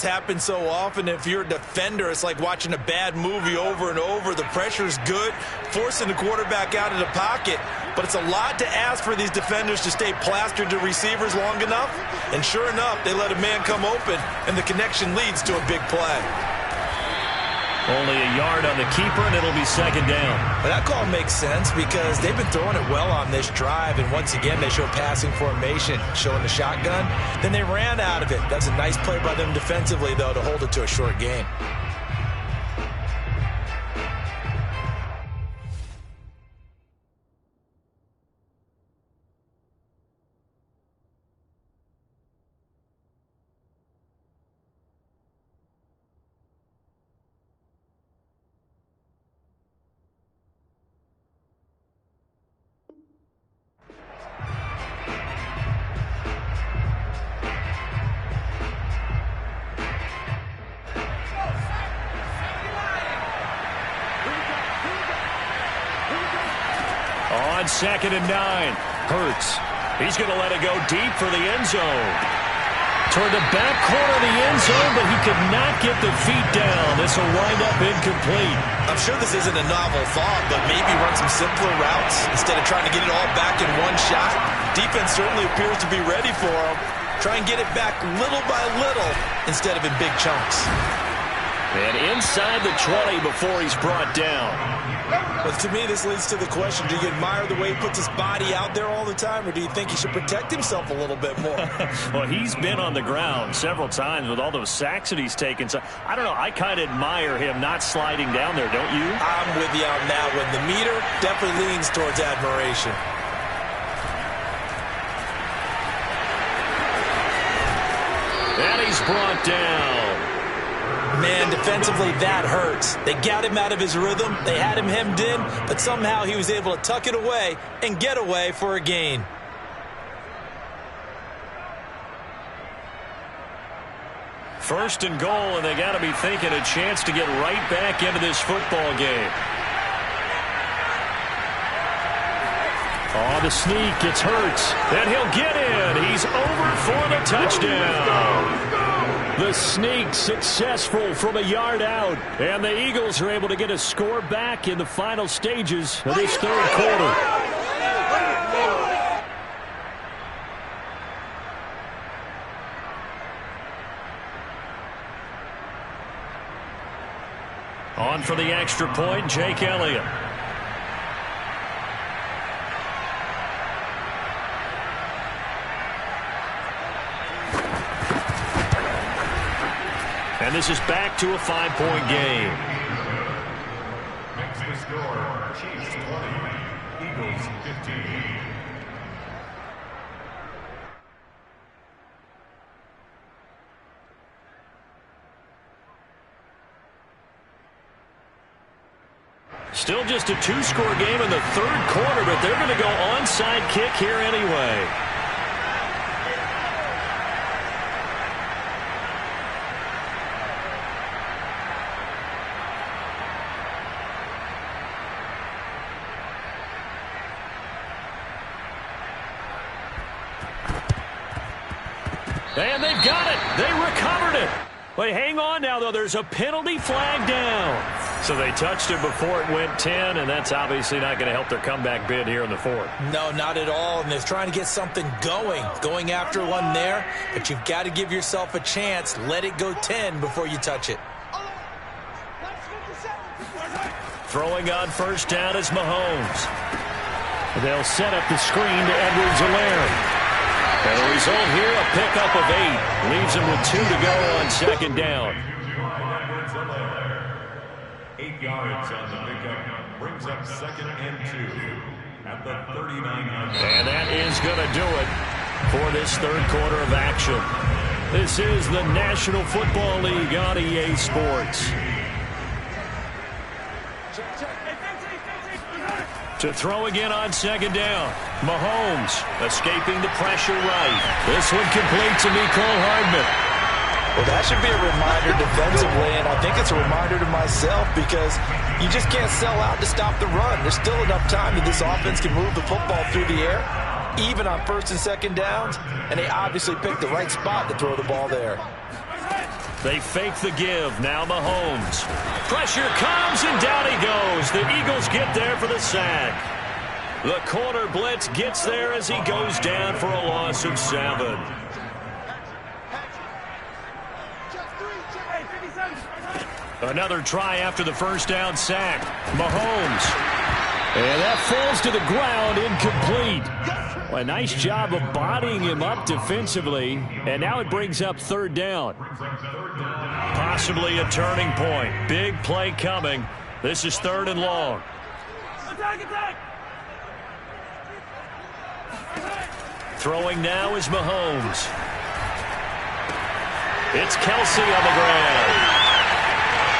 Happens so often. If you're a defender, it's like watching a bad movie over and over. The pressure's good, forcing the quarterback out of the pocket, but it's a lot to ask for these defenders to stay plastered to receivers long enough. And sure enough, they let a man come open, and the connection leads to a big play. Only a yard on the keeper, and it'll be second down. But that call makes sense because they've been throwing it well on this drive, and once again, they show passing formation, showing the shotgun. Then they ran out of it. That's a nice play by them defensively, though, to hold it to a short gain. On 2nd and 9, Hurts. He's going to let it go deep for the end zone. Toward the back corner of the end zone, but he could not get the feet down. This will wind up incomplete. I'm sure this isn't a novel thought, but maybe run some simpler routes instead of trying to get it all back in one shot. Defense certainly appears to be ready for him. Try and get it back little by little instead of in big chunks. And inside the 20 before he's brought down. But to me, this leads to the question, do you admire the way he puts his body out there all the time, or do you think he should protect himself a little bit more? Well, he's been on the ground several times with all those sacks that he's taken. So, I don't know, I kind of admire him not sliding down there, don't you? I'm with you on that one. The meter definitely leans towards admiration. And he's brought down. Man, defensively, that hurts. They got him out of his rhythm. They had him hemmed in, but somehow he was able to tuck it away and get away for a gain. First and goal, and they got to be thinking a chance to get right back into this football game. Oh, the sneak, it's Hurts, and he'll get in. He's over for the touchdown. The sneak successful from a yard out, and the Eagles are able to get a score back in the final stages of this third quarter. On for the extra point, Jake Elliott. And this is back to a 5-point game. Next to score, Chiefs 20, Eagles 15. Still just a two-score game in the third quarter, but they're going to go onside kick here anyway. And they've got it. They recovered it. But hang on now, though. There's a penalty flag down. So they touched it before it went 10, and that's obviously not going to help their comeback bid here in the fourth. No, not at all. And they're trying to get something going after one there. But you've got to give yourself a chance. Let it go 10 before you touch it. Throwing on first down is Mahomes. They'll set up the screen to Edwards-Helaire. And the result here, a pickup of 8. Leaves him with 2 to go on second down. 8 yards on the pickup. Brings up 2nd and 2 at the 39-yard line. And that is going to do it for this third quarter of action. This is the National Football League on EA Sports. To throw again on second down. Mahomes escaping the pressure right. This one complete to Mecole Hardman. Well, that should be a reminder defensively, and I think it's a reminder to myself because you just can't sell out to stop the run. There's still enough time that this offense can move the football through the air, even on first and second downs, and they obviously picked the right spot to throw the ball there. They fake the give. Now Mahomes. Pressure comes, and down he goes. The Eagles get there for the sack. The corner blitz gets there as he goes down for a loss of 7. Another try after the first down sack. Mahomes. And that falls to the ground, incomplete. Well, a nice job of bodying him up defensively. And now it brings up third down. Possibly a turning point. Big play coming. This is 3rd and long. Throwing now is Mahomes. It's Kelsey on the ground.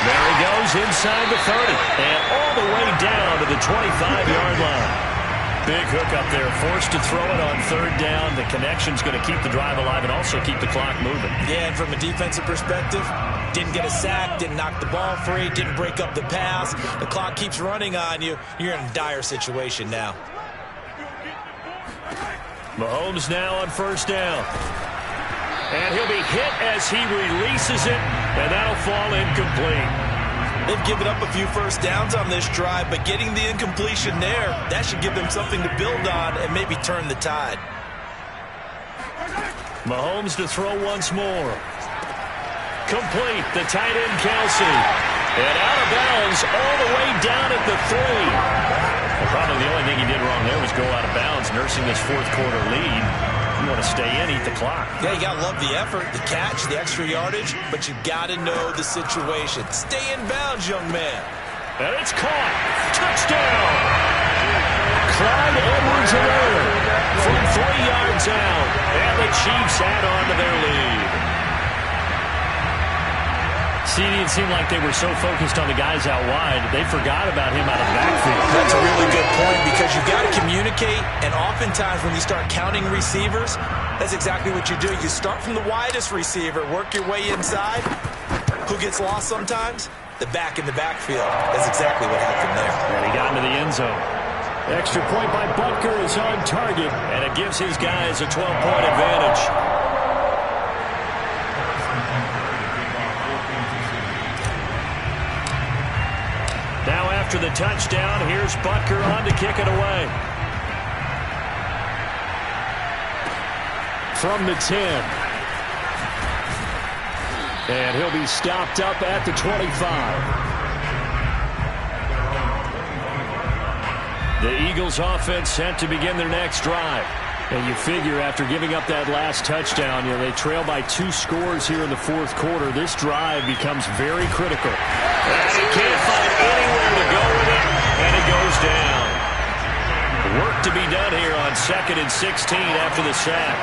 There he goes inside the 30 and all the way down to the 25-yard line. Big hook up there, forced to throw it on 3rd down. The connection's going to keep the drive alive and also keep the clock moving. Yeah, and from a defensive perspective, didn't get a sack, didn't knock the ball free, didn't break up the pass. The clock keeps running on you. You're in a dire situation now. Mahomes now on 1st down. And he'll be hit as he releases it, and that'll fall incomplete. They've given up a few first downs on this drive, but getting the incompletion there, that should give them something to build on and maybe turn the tide. Mahomes to throw once more. Complete, the tight end Kelsey. And out of bounds all the way down at the 3. Well, probably the only thing he did wrong there was go out of bounds, nursing this 4th quarter lead. You want to stay in, eat the clock. Yeah, you got to love the effort, the catch, the extra yardage, but you got to know the situation. Stay in bounds, young man. And it's caught. Touchdown. Clyde Edwards-Helaire from 3 yards out. And the Chiefs add on to their lead. See, it seemed like they were so focused on the guys out wide, they forgot about him out of the backfield. That's a really good point because you've got to communicate, and oftentimes when you start counting receivers, that's exactly what you do. You start from the widest receiver, work your way inside. Who gets lost sometimes? The back in the backfield. That's exactly what happened there. And he got into the end zone. Extra point by Butker is on target, and it gives his guys a 12-point advantage. Now after the touchdown, here's Butker on to kick it away. From the 10. And he'll be stopped up at the 25. The Eagles offense set to begin their next drive. And you figure after giving up that last touchdown, they trail by 2 scores here in the 4th quarter. This drive becomes very critical. And he can't find anywhere to go with it, and it goes down. Work to be done here on 2nd and 16 after the sack.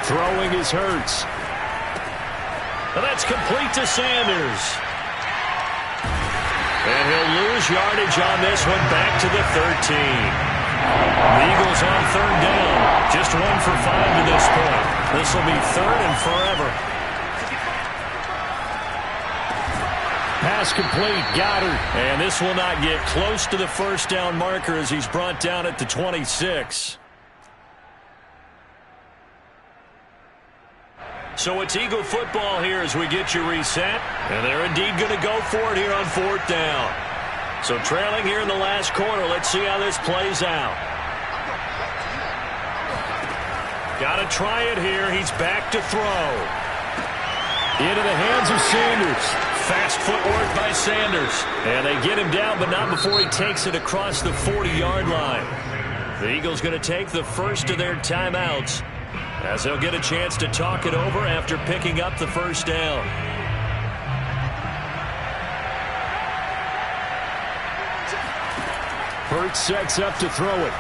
Throwing is Hurts. And that's complete to Sanders. And he'll lose yardage on this one back to the 13. The Eagles on 3rd down. Just 1 for 5 to this point. This will be 3rd and forever. Pass complete. Goddard. And this will not get close to the 1st down marker as he's brought down at the 26. So it's Eagle football here as we get you reset. And they're indeed going to go for it here on 4th down. So trailing here in the last quarter. Let's see how this plays out. Got to try it here. He's back to throw. Into the hands of Sanders. Fast footwork by Sanders. And they get him down, but not before he takes it across the 40-yard line. The Eagles going to take the first of their timeouts as they'll get a chance to talk it over after picking up the 1st down. Hurts sets up to throw it.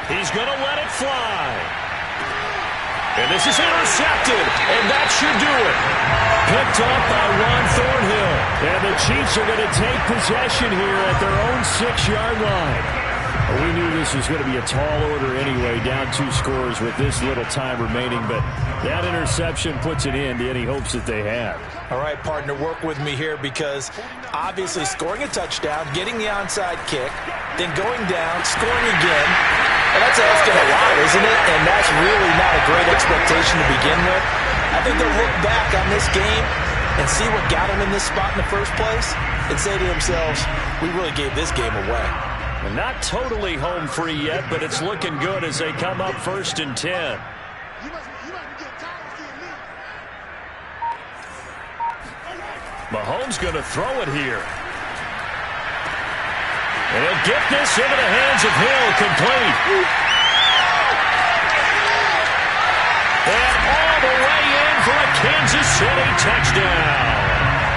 He's going to let it fly. And this is intercepted, and that should do it. Picked up by Ron Thornhill. And the Chiefs are going to take possession here at their own 6-yard line. We knew this was going to be a tall order anyway, down 2 scores with this little time remaining, but that interception puts an end to any hopes that they had. All right, partner, work with me here because obviously scoring a touchdown, getting the onside kick, then going down, scoring again, and that's asking a lot, isn't it? And that's really not a great expectation to begin with. I think they'll look back on this game and see what got them in this spot in the first place and say to themselves, we really gave this game away. And not totally home free yet, but it's looking good as they come up 1st and 10. Mahomes going to throw it here. And he'll get this into the hands of Hill, complete. And all the way in for a Kansas City touchdown.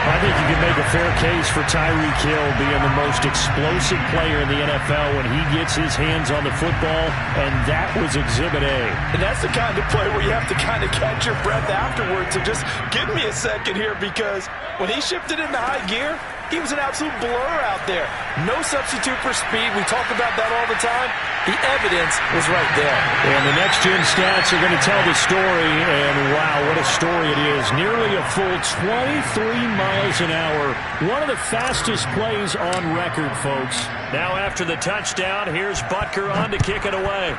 I think you can make a fair case for Tyreek Hill being the most explosive player in the NFL when he gets his hands on the football, and that was Exhibit A. And that's the kind of play where you have to kind of catch your breath afterwards. So just give me a second here, because when he shifted into high gear, he was an absolute blur out there. No substitute for speed. We talk about that all the time. The evidence was right there. And the next-gen stats are going to tell the story, and wow, what a story it is. Nearly a full 23 miles an hour. One of the fastest plays on record, folks. Now after the touchdown, here's Butker on to kick it away.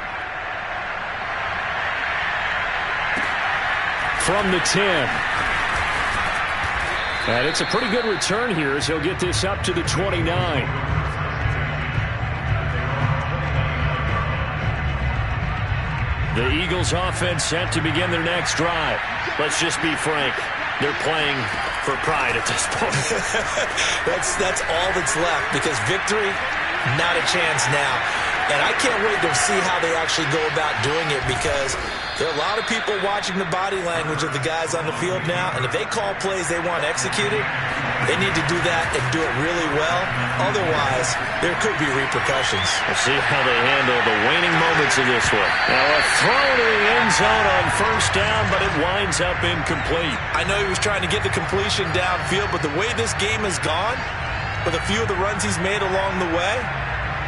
From the 10. And it's a pretty good return here as he'll get this up to the 29. The Eagles offense set to begin their next drive. Let's just be frank. They're playing for pride at this point. That's all that's left, because victory, not a chance now. And I can't wait to see how they actually go about doing it, because there are a lot of people watching the body language of the guys on the field now, and if they call plays they want executed, they need to do that and do it really well. Otherwise, there could be repercussions. We'll see how they handle the waning moments of this one. Now a throw to the end zone on 1st down, but it winds up incomplete. I know he was trying to get the completion downfield, but the way this game has gone, with a few of the runs he's made along the way,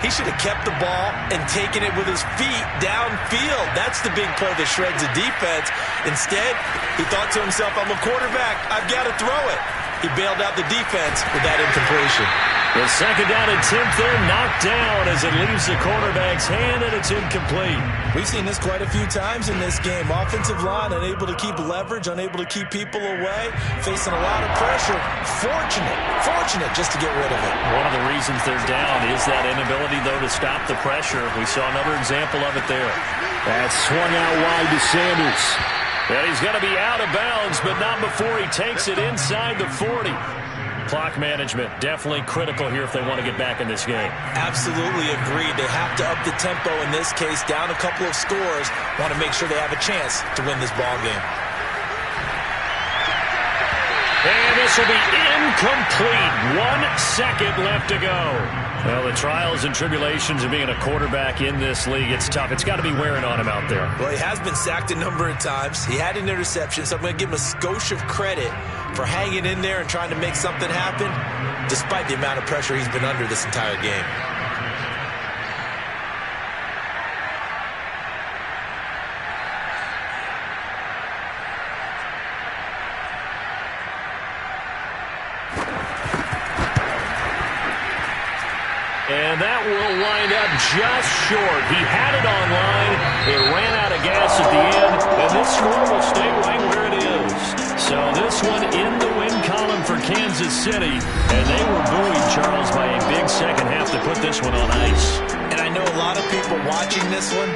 he should have kept the ball and taken it with his feet downfield. That's the big play that shreds the defense. Instead, he thought to himself, I'm a quarterback, I've got to throw it. He bailed out the defense with that incompletion. The 2nd down attempt there knocked down as it leaves the quarterback's hand, and it's incomplete. We've seen this quite a few times in this game. Offensive line unable to keep leverage, unable to keep people away, facing a lot of pressure. Fortunate just to get rid of it. One of the reasons they're down is that inability, though, to stop the pressure. We saw another example of it there. That swung out wide to Sanders. And he's going to be out of bounds, but not before he takes it inside the 40. Clock management definitely critical here if they want to get back in this game. Absolutely agreed. They have to up the tempo in this case, down a couple of scores. Want to make sure they have a chance to win this ball game. And this will be incomplete. 1 second left to go. Well, the trials and tribulations of being a quarterback in this league, it's tough. It's got to be wearing on him out there. Well, he has been sacked a number of times. He had an interception, so I'm going to give him a skosh of credit for hanging in there and trying to make something happen, despite the amount of pressure he's been under this entire game. And that will wind up just short. He had it on line. It ran out of gas at the end. And this score will stay right where it is. So this one in the win column for Kansas City. And they were buoyed, Charles, by a big second half to put this one on ice. And I know a lot of people watching this one